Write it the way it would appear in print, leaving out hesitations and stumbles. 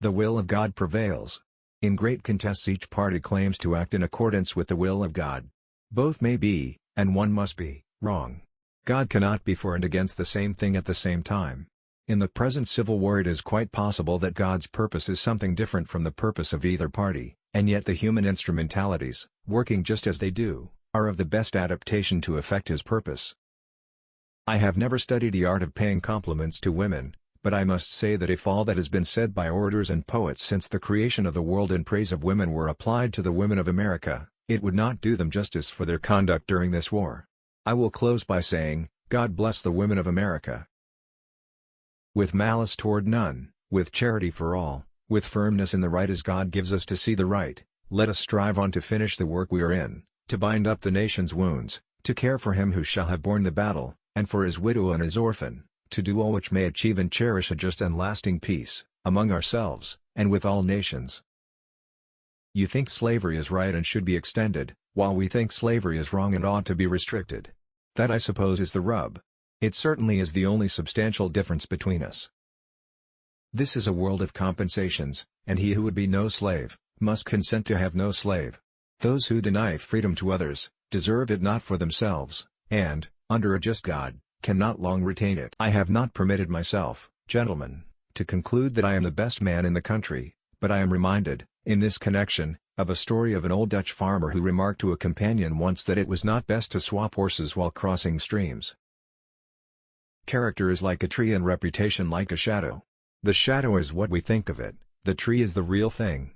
The will of God prevails. In great contests each party claims to act in accordance with the will of God. Both may be, and one must be, wrong. God cannot be for and against the same thing at the same time. In the present civil war it is quite possible that God's purpose is something different from the purpose of either party, and yet the human instrumentalities, working just as they do, are of the best adaptation to effect His purpose. I have never studied the art of paying compliments to women, but I must say that if all that has been said by orators and poets since the creation of the world in praise of women were applied to the women of America, it would not do them justice for their conduct during this war. I will close by saying, God bless the women of America. With malice toward none, with charity for all, with firmness in the right as God gives us to see the right, let us strive on to finish the work we are in, to bind up the nation's wounds, to care for him who shall have borne the battle, and for his widow and his orphan, to do all which may achieve and cherish a just and lasting peace, among ourselves, and with all nations. You think slavery is right and should be extended, while we think slavery is wrong and ought to be restricted. That I suppose is the rub. It certainly is the only substantial difference between us. This is a world of compensations, and he who would be no slave, must consent to have no slave. Those who deny freedom to others, deserve it not for themselves, and, under a just God, cannot long retain it. I have not permitted myself, gentlemen, to conclude that I am the best man in the country, but I am reminded, in this connection, of a story of an old Dutch farmer who remarked to a companion once that it was not best to swap horses while crossing streams. Character is like a tree and reputation like a shadow. The shadow is what we think of it, the tree is the real thing.